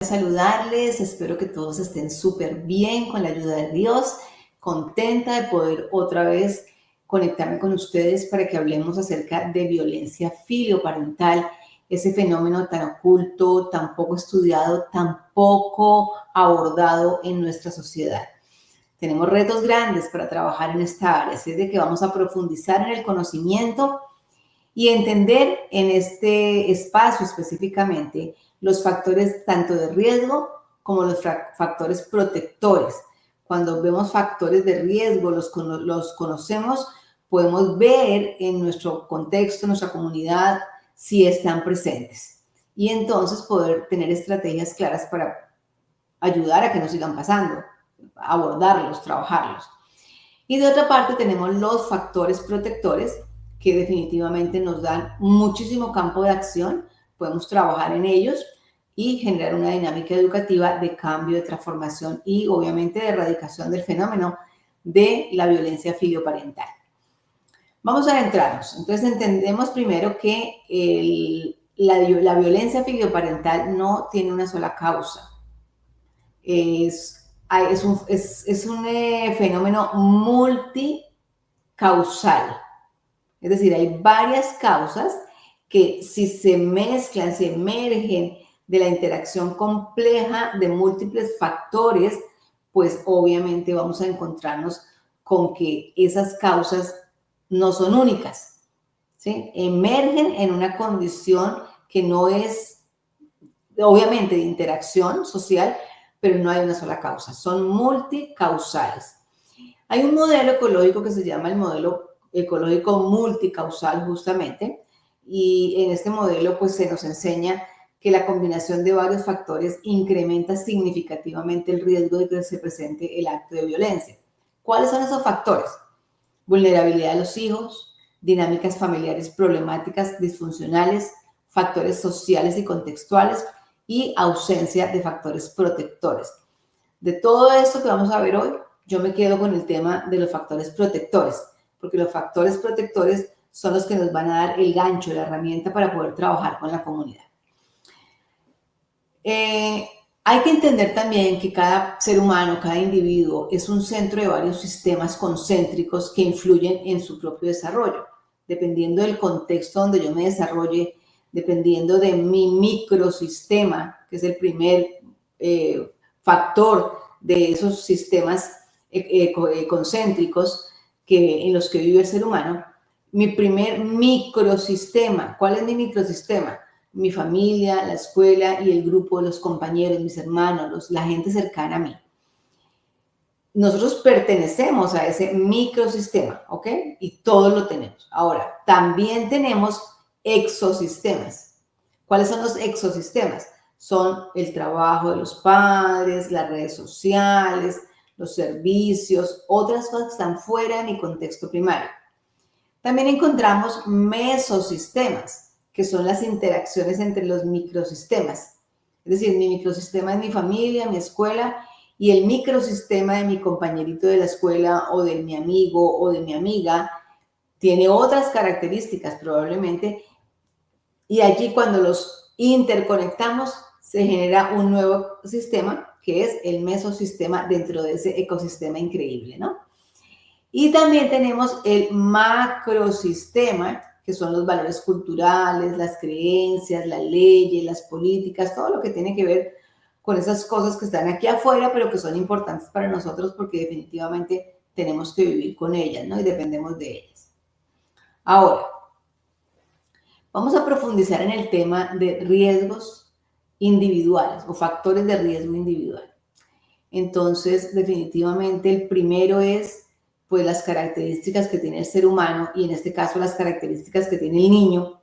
Saludarles, espero que todos estén súper bien con la ayuda de Dios, contenta de poder otra vez conectarme con ustedes para que hablemos acerca de violencia filioparental, ese fenómeno tan oculto, tan poco estudiado, tan poco abordado en nuestra sociedad. Tenemos retos grandes para trabajar en esta área, así de que vamos a profundizar en el conocimiento y entender en este espacio específicamente los factores tanto de riesgo como los factores protectores. Cuando vemos factores de riesgo, los conocemos, podemos ver en nuestro contexto, en nuestra comunidad, si están presentes. Y entonces poder tener estrategias claras para ayudar a que no sigan pasando, abordarlos, trabajarlos. Y de otra parte tenemos los factores protectores que definitivamente nos dan muchísimo campo de acción, podemos trabajar en ellos y generar una dinámica educativa de cambio, de transformación y obviamente de erradicación del fenómeno de la violencia filioparental. Vamos a adentrarnos. Entonces entendemos primero que la violencia filioparental no tiene una sola causa. Es un fenómeno multicausal. Es decir, hay varias causas que si se mezclan, se emergen de la interacción compleja de múltiples factores, pues obviamente vamos a encontrarnos con que esas causas no son únicas, ¿sí? Emergen en una condición que no es, obviamente, de interacción social, pero no hay una sola causa, son multicausales. Hay un modelo ecológico que se llama el modelo ecológico multicausal justamente, y en este modelo pues se nos enseña que la combinación de varios factores incrementa significativamente el riesgo de que se presente el acto de violencia. ¿Cuáles son esos factores? Vulnerabilidad de los hijos, dinámicas familiares problemáticas, disfuncionales, factores sociales y contextuales y ausencia de factores protectores. De todo esto que vamos a ver hoy, yo me quedo con el tema de los factores protectores, porque los factores protectores son los que nos van a dar el gancho, la herramienta para poder trabajar con la comunidad. Hay que entender también que cada ser humano, cada individuo es un centro de varios sistemas concéntricos que influyen en su propio desarrollo. Dependiendo del contexto donde yo me desarrolle, dependiendo de mi microsistema, que es el primer factor de esos sistemas concéntricos en los que vive el ser humano, mi primer microsistema. ¿Cuál es mi microsistema? Mi familia, la escuela y el grupo de los compañeros, mis hermanos, la gente cercana a mí. Nosotros pertenecemos a ese microsistema, ¿ok? Y todos lo tenemos. Ahora, también tenemos exosistemas. ¿Cuáles son los exosistemas? Son el trabajo de los padres, las redes sociales, los servicios, otras cosas que están fuera de mi contexto primario. También encontramos mesosistemas, que son las interacciones entre los microsistemas. Es decir, mi microsistema es mi familia, mi escuela, y el microsistema de mi compañerito de la escuela o de mi amigo o de mi amiga tiene otras características probablemente, y allí cuando los interconectamos se genera un nuevo sistema que es el mesosistema dentro de ese ecosistema increíble, ¿no? Y también tenemos el macrosistema, que son los valores culturales, las creencias, las leyes, las políticas, todo lo que tiene que ver con esas cosas que están aquí afuera, pero que son importantes para nosotros porque definitivamente tenemos que vivir con ellas, ¿no? Y dependemos de ellas. Ahora, vamos a profundizar en el tema de riesgos individuales o factores de riesgo individual. Entonces, definitivamente el primero es pues las características que tiene el ser humano y en este caso las características que tiene el niño,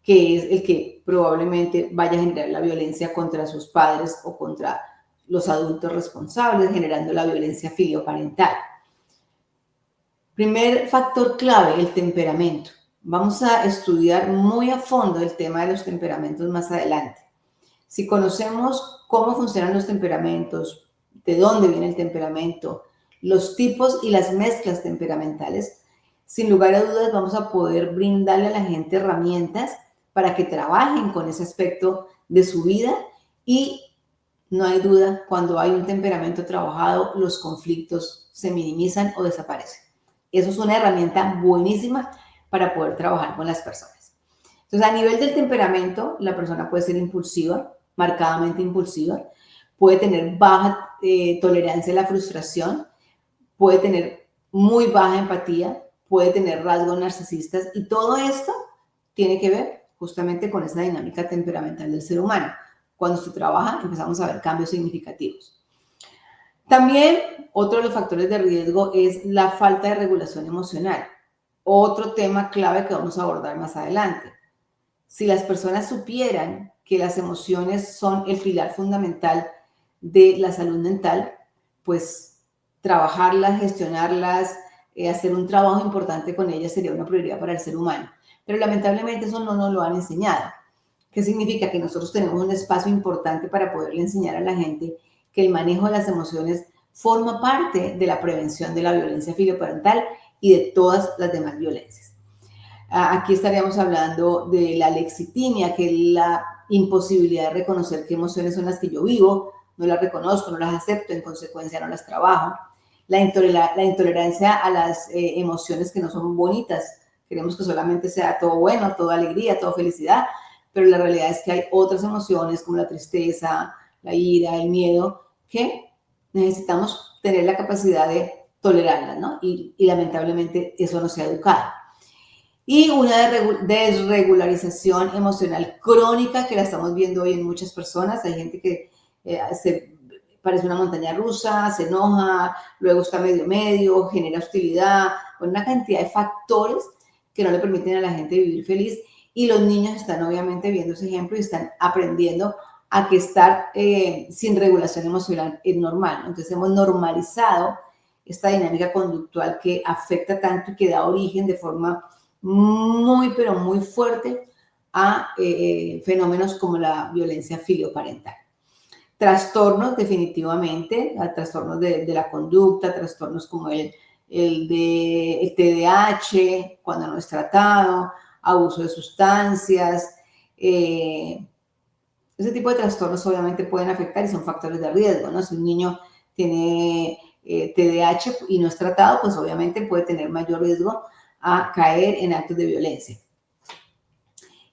que es el que probablemente vaya a generar la violencia contra sus padres o contra los adultos responsables, generando la violencia filioparental. Primer factor clave, el temperamento. Vamos a estudiar muy a fondo el tema de los temperamentos más adelante. Si conocemos cómo funcionan los temperamentos, de dónde viene el temperamento, los tipos y las mezclas temperamentales, sin lugar a dudas vamos a poder brindarle a la gente herramientas para que trabajen con ese aspecto de su vida y no hay duda, cuando hay un temperamento trabajado, los conflictos se minimizan o desaparecen. Eso es una herramienta buenísima para poder trabajar con las personas. Entonces, a nivel del temperamento, la persona puede ser impulsiva, marcadamente impulsiva, puede tener baja tolerancia a la frustración, puede tener muy baja empatía, puede tener rasgos narcisistas y todo esto tiene que ver justamente con esa dinámica temperamental del ser humano. Cuando se trabaja, empezamos a ver cambios significativos. También otro de los factores de riesgo es la falta de regulación emocional. Otro tema clave que vamos a abordar más adelante. Si las personas supieran que las emociones son el pilar fundamental de la salud mental, pues trabajarlas, gestionarlas, hacer un trabajo importante con ellas sería una prioridad para el ser humano. Pero lamentablemente eso no nos lo han enseñado. ¿Qué significa? Que nosotros tenemos un espacio importante para poderle enseñar a la gente que el manejo de las emociones forma parte de la prevención de la violencia filioparental y de todas las demás violencias. Aquí estaríamos hablando de la lexitimia, que es la imposibilidad de reconocer qué emociones son las que yo vivo, no las reconozco, no las acepto, en consecuencia no las trabajo. La intolerancia a las emociones que no son bonitas. Queremos que solamente sea todo bueno, toda alegría, toda felicidad, pero la realidad es que hay otras emociones como la tristeza, la ira, el miedo, que necesitamos tener la capacidad de tolerarlas, ¿no? Y lamentablemente eso no se ha educado. Y una desregularización emocional crónica que la estamos viendo hoy en muchas personas. Hay gente que parece una montaña rusa, se enoja, luego está medio, genera hostilidad, con una cantidad de factores que no le permiten a la gente vivir feliz. Y los niños están obviamente viendo ese ejemplo y están aprendiendo a que estar sin regulación emocional es normal. Entonces hemos normalizado esta dinámica conductual que afecta tanto y que da origen de forma muy, pero muy fuerte a fenómenos como la violencia filioparental. Trastornos, definitivamente, trastornos de la conducta, trastornos como el TDAH, cuando no es tratado, abuso de sustancias. Ese tipo de trastornos obviamente pueden afectar y son factores de riesgo, ¿no? Si un niño tiene TDAH y no es tratado, pues obviamente puede tener mayor riesgo a caer en actos de violencia.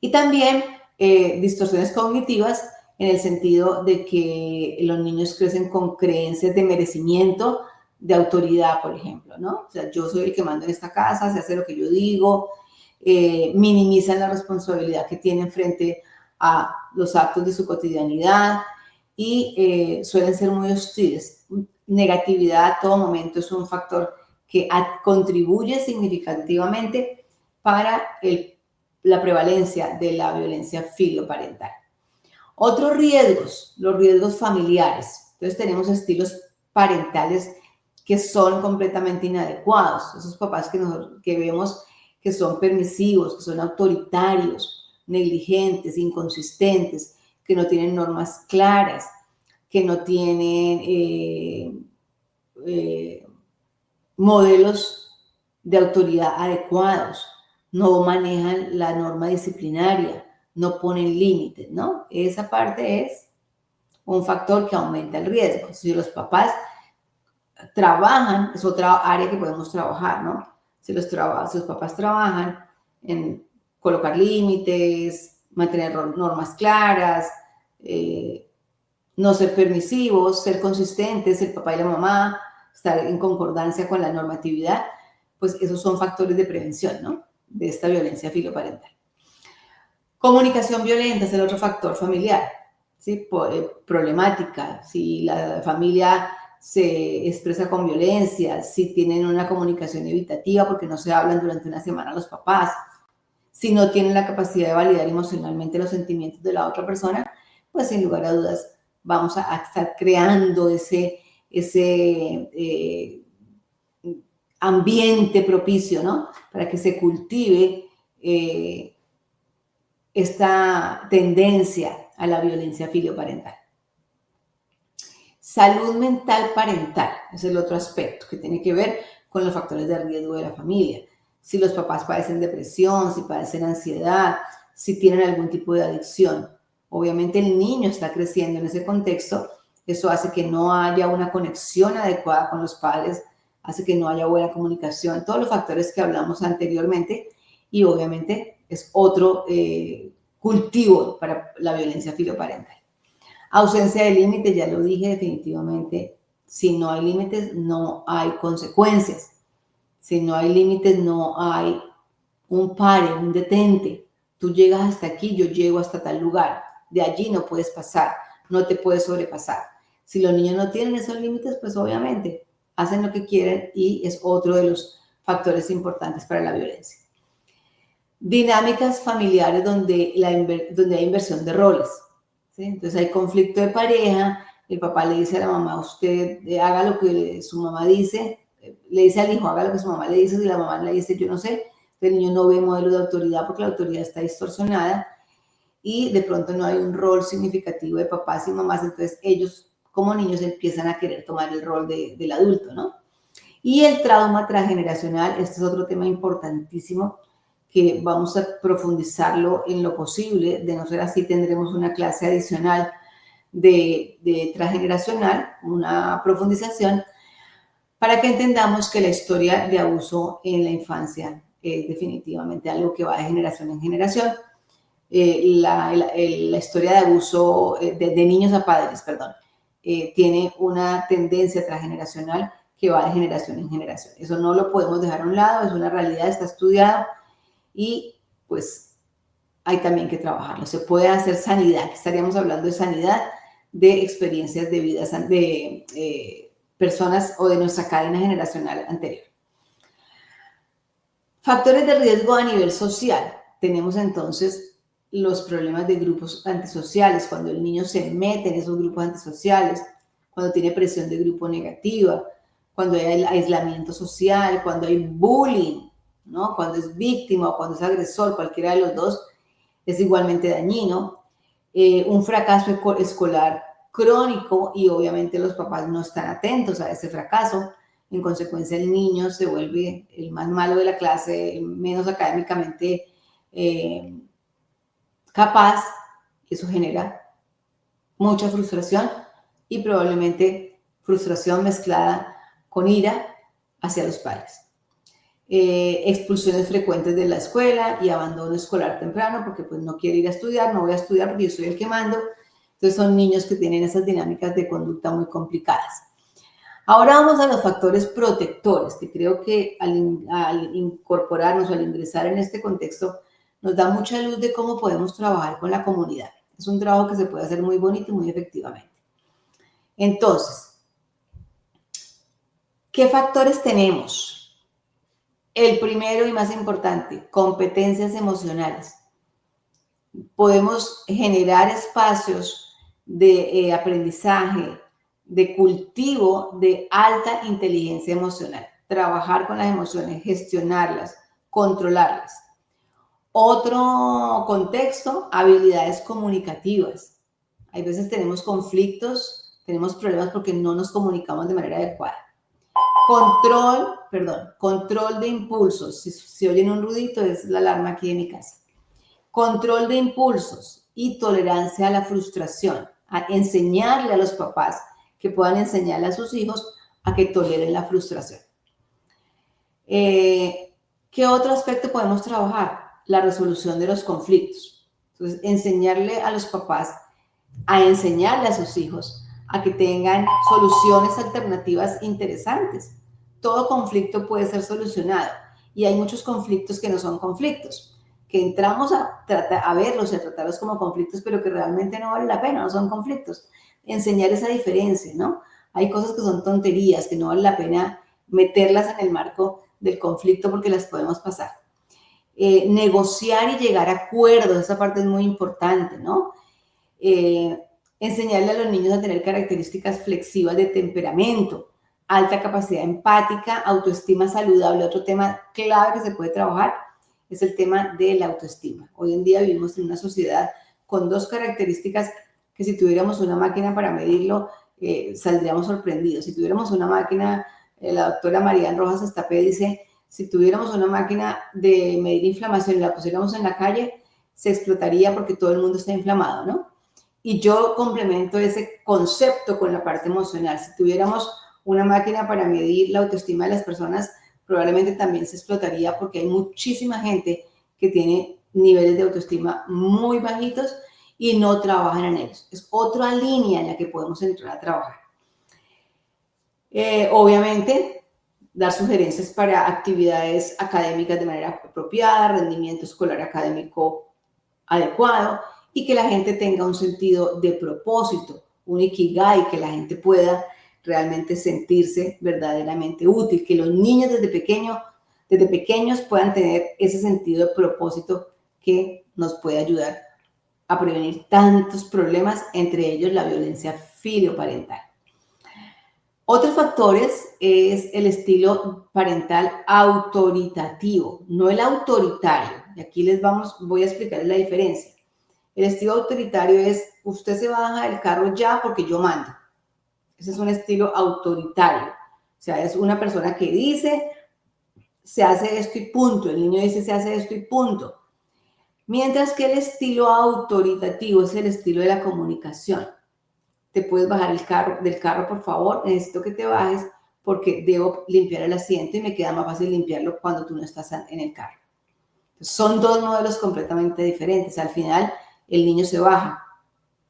Y también distorsiones cognitivas en el sentido de que los niños crecen con creencias de merecimiento, de autoridad, por ejemplo, ¿no? O sea, yo soy el que mando en esta casa, se hace lo que yo digo, minimizan la responsabilidad que tienen frente a los actos de su cotidianidad y suelen ser muy hostiles. Negatividad a todo momento es un factor que contribuye significativamente para la prevalencia de la violencia filioparental. Otros riesgos, los riesgos familiares. Entonces tenemos estilos parentales que son completamente inadecuados. Esos papás que vemos que son permisivos, que son autoritarios, negligentes, inconsistentes, que no tienen normas claras, que no tienen modelos de autoridad adecuados, no manejan la norma disciplinaria, no ponen límites, ¿no? Esa parte es un factor que aumenta el riesgo. Si los papás trabajan, es otra área que podemos trabajar, ¿no? Si los papás trabajan en colocar límites, mantener normas claras, no ser permisivos, ser consistentes, el papá y la mamá, estar en concordancia con la normatividad, pues esos son factores de prevención, ¿no? De esta violencia filioparental. Comunicación violenta es el otro factor familiar, ¿sí? Problemática, si la familia se expresa con violencia, si tienen una comunicación evitativa porque no se hablan durante una semana los papás, si no tienen la capacidad de validar emocionalmente los sentimientos de la otra persona, pues sin lugar a dudas vamos a estar creando ese ambiente propicio, ¿no? Para que se cultive esta tendencia a la violencia filioparental. Salud mental parental es el otro aspecto que tiene que ver con los factores de riesgo de la familia. Si los papás padecen depresión, si padecen ansiedad, si tienen algún tipo de adicción. Obviamente el niño está creciendo en ese contexto, eso hace que no haya una conexión adecuada con los padres, hace que no haya buena comunicación, todos los factores que hablamos anteriormente, y obviamente es otro cultivo para la violencia filoparental. Ausencia de límites, ya lo dije definitivamente, si no hay límites no hay consecuencias, si no hay límites no hay un pare, un detente. Tú llegas hasta aquí, yo llego hasta tal lugar. De allí no puedes pasar, no te puedes sobrepasar. Si los niños no tienen esos límites, pues obviamente hacen lo que quieren y es otro de los factores importantes para la violencia. Dinámicas familiares donde hay inversión de roles, ¿sí? Entonces hay conflicto de pareja, el papá le dice a la mamá, usted haga lo que su mamá dice, le dice al hijo, haga lo que su mamá le dice, si la mamá le dice, yo no sé, el niño no ve modelo de autoridad porque la autoridad está distorsionada y de pronto no hay un rol significativo de papás y mamás, entonces ellos como niños empiezan a querer tomar el rol del adulto, ¿no? Y el trauma transgeneracional, este es otro tema importantísimo que vamos a profundizarlo en lo posible, de no ser así tendremos una clase adicional de transgeneracional, una profundización, para que entendamos que la historia de abuso en la infancia es definitivamente algo que va de generación en generación. La historia de abuso de niños a padres, perdón, tiene una tendencia transgeneracional que va de generación en generación. Eso no lo podemos dejar a un lado, es una realidad, está estudiado y pues hay también que trabajarlo. Se puede hacer sanidad, estaríamos hablando de sanidad de experiencias de vida de personas o de nuestra cadena generacional anterior. Factores de riesgo a nivel social. Tenemos entonces los problemas de grupos antisociales, cuando el niño se mete en esos grupos antisociales, cuando tiene presión de grupo negativa, cuando hay aislamiento social, cuando hay bullying, ¿no? Cuando es víctima o cuando es agresor, cualquiera de los dos es igualmente dañino. Un fracaso escolar crónico y obviamente los papás no están atentos a ese fracaso. En consecuencia, el niño se vuelve el más malo de la clase, menos académicamente capaz. Eso genera mucha frustración y probablemente frustración mezclada con ira hacia los padres. Expulsiones frecuentes de la escuela y abandono escolar temprano porque pues no quiere ir a estudiar, no voy a estudiar porque yo soy el que mando. Entonces son niños que tienen esas dinámicas de conducta muy complicadas. Ahora vamos a los factores protectores, que creo que al incorporarnos o al ingresar en este contexto nos da mucha luz de cómo podemos trabajar con la comunidad. Es un trabajo que se puede hacer muy bonito y muy efectivamente. Entonces, ¿qué factores tenemos? El primero y más importante, competencias emocionales. Podemos generar espacios de aprendizaje, de cultivo de alta inteligencia emocional. Trabajar con las emociones, gestionarlas, controlarlas. Otro contexto, habilidades comunicativas. Hay veces tenemos conflictos, tenemos problemas porque no nos comunicamos de manera adecuada. Control de impulsos. Si oyen un ruidito, es la alarma aquí en mi casa. Control de impulsos y tolerancia a la frustración. A enseñarle a los papás que puedan enseñarle a sus hijos a que toleren la frustración. ¿Qué otro aspecto podemos trabajar? La resolución de los conflictos. Entonces, enseñarle a los papás a enseñarle a sus hijos a que tengan soluciones alternativas interesantes. Todo conflicto puede ser solucionado y hay muchos conflictos que no son conflictos, que entramos a verlos y a tratarlos como conflictos, pero que realmente no vale la pena, no son conflictos. Enseñar esa diferencia, ¿no? Hay cosas que son tonterías, que no vale la pena meterlas en el marco del conflicto porque las podemos pasar. Negociar y llegar a acuerdos, esa parte es muy importante, ¿no? Enseñarle a los niños a tener características flexivas de temperamento, alta capacidad empática, autoestima saludable. Otro tema clave que se puede trabajar es el tema de la autoestima. Hoy en día vivimos en una sociedad con dos características que si tuviéramos una máquina para medirlo, saldríamos sorprendidos. Si tuviéramos una máquina, la doctora Marian Rojas Estapé dice, si tuviéramos una máquina de medir inflamación y la pusiéramos en la calle, se explotaría porque todo el mundo está inflamado, ¿no? Y yo complemento ese concepto con la parte emocional. Si tuviéramos una máquina para medir la autoestima de las personas, probablemente también se explotaría porque hay muchísima gente que tiene niveles de autoestima muy bajitos y no trabajan en ellos. Es otra línea en la que podemos entrar a trabajar. Obviamente, dar sugerencias para actividades académicas de manera apropiada, rendimiento escolar académico adecuado y que la gente tenga un sentido de propósito, un ikigai, que la gente pueda realmente sentirse verdaderamente útil, que los niños desde pequeños puedan tener ese sentido de propósito que nos puede ayudar a prevenir tantos problemas, entre ellos la violencia filioparental. Otros factores es el estilo parental autoritativo, no el autoritario. Y aquí voy a explicarles la diferencia. El estilo autoritario es, usted se baja del carro ya porque yo mando. Ese es un estilo autoritario. O sea, es una persona que dice, se hace esto y punto. El niño dice, se hace esto y punto. Mientras que el estilo autoritativo es el estilo de la comunicación. Te puedes bajar del carro, por favor, necesito que te bajes porque debo limpiar el asiento y me queda más fácil limpiarlo cuando tú no estás en el carro. Son dos modelos completamente diferentes. Al final, el niño se baja,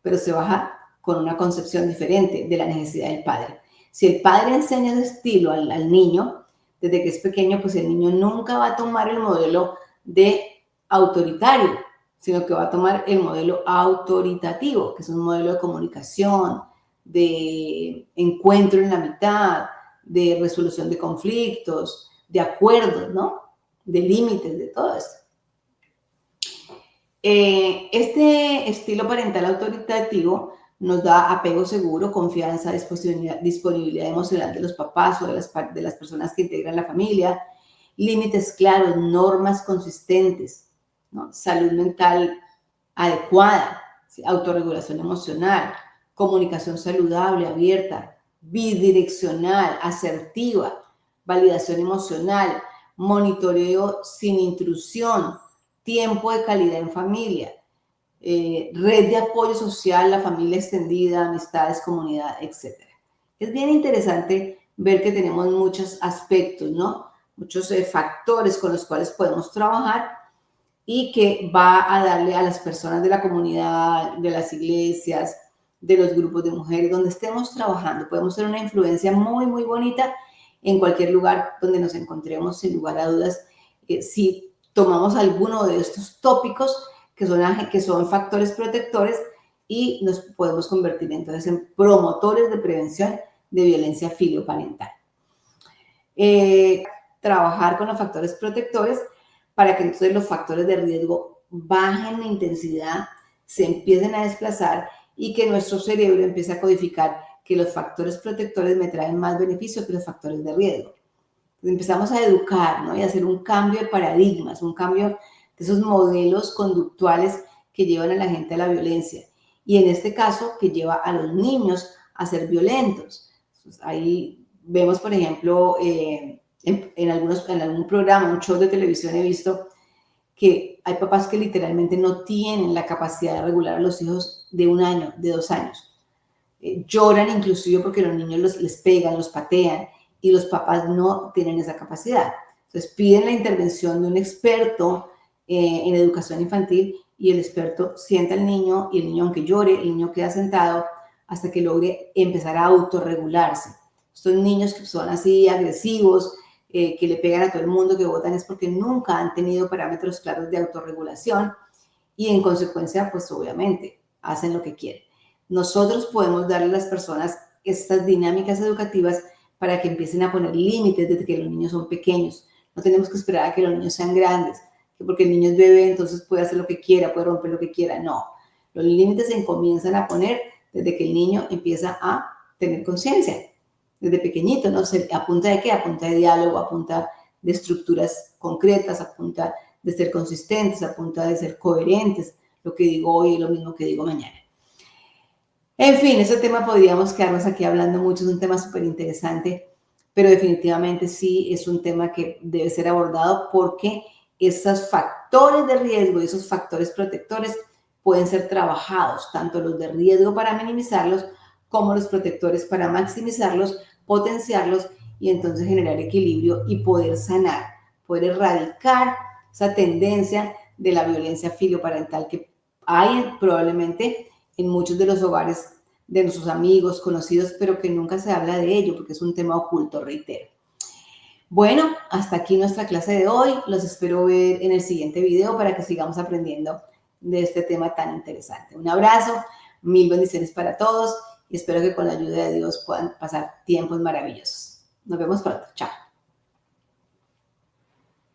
pero se baja con una concepción diferente de la necesidad del padre. Si el padre enseña ese estilo al niño, desde que es pequeño, pues el niño nunca va a tomar el modelo de autoritario, sino que va a tomar el modelo autoritativo, que es un modelo de comunicación, de encuentro en la mitad, de resolución de conflictos, de acuerdos, ¿no? De límites, de todo esto. Este estilo parental autoritativo nos da apego seguro, confianza, disponibilidad emocional de los papás o de las personas que integran la familia, límites claros, normas consistentes, ¿no? Salud mental adecuada, ¿sí? Autorregulación emocional, comunicación saludable, abierta, bidireccional, asertiva, validación emocional, monitoreo sin intrusión, tiempo de calidad en familia, red de apoyo social, la familia extendida, amistades, comunidad, etc. Es bien interesante ver que tenemos muchos aspectos, ¿no? Muchos factores con los cuales podemos trabajar y que va a darle a las personas de la comunidad, de las iglesias, de los grupos de mujeres, donde estemos trabajando. Podemos ser una influencia muy, muy bonita en cualquier lugar donde nos encontremos, sin lugar a dudas. Si tomamos alguno de estos tópicos que son factores protectores y nos podemos convertir entonces en promotores de prevención de violencia filioparental. Trabajar con los factores protectores para que entonces los factores de riesgo bajen en intensidad, se empiecen a desplazar y que nuestro cerebro empiece a codificar que los factores protectores me traen más beneficios que los factores de riesgo. Entonces empezamos a educar, ¿no? Y a hacer un cambio de paradigmas, un cambio de esos modelos conductuales que llevan a la gente a la violencia. Y en este caso, que lleva a los niños a ser violentos. Entonces, ahí vemos, por ejemplo, en algún programa, un show de televisión he visto que hay papás que literalmente no tienen la capacidad de regular a los hijos de 1 año, de 2 años. Lloran inclusive porque los niños les pegan, los patean y los papás no tienen esa capacidad. Entonces piden la intervención de un experto en educación infantil y el experto sienta al niño y el niño, aunque llore, el niño queda sentado hasta que logre empezar a autorregularse. Estos niños que son así agresivos, que le pegan a todo el mundo, que votan, es porque nunca han tenido parámetros claros de autorregulación y en consecuencia, pues obviamente, hacen lo que quieren. Nosotros podemos darle a las personas estas dinámicas educativas para que empiecen a poner límites desde que los niños son pequeños. No tenemos que esperar a que los niños sean grandes, que porque el niño es bebé, entonces puede hacer lo que quiera, puede romper lo que quiera. No, los límites se comienzan a poner desde que el niño empieza a tener conciencia. Desde pequeñito, ¿no? ¿A punta de qué? A punta de diálogo, a punta de estructuras concretas, a punta de ser consistentes, a punta de ser coherentes. Lo que digo hoy es lo mismo que digo mañana. En fin, ese tema podríamos quedarnos aquí hablando mucho, es un tema súper interesante, pero definitivamente sí es un tema que debe ser abordado porque esos factores de riesgo y esos factores protectores pueden ser trabajados, tanto los de riesgo para minimizarlos como los protectores para maximizarlos, potenciarlos y entonces generar equilibrio y poder sanar, poder erradicar esa tendencia de la violencia filioparental que hay probablemente en muchos de los hogares de nuestros amigos, conocidos, pero que nunca se habla de ello porque es un tema oculto, reitero. Bueno, hasta aquí nuestra clase de hoy. Los espero ver en el siguiente video para que sigamos aprendiendo de este tema tan interesante. Un abrazo, mil bendiciones para todos y espero que con la ayuda de Dios puedan pasar tiempos maravillosos. Nos vemos pronto. Chao.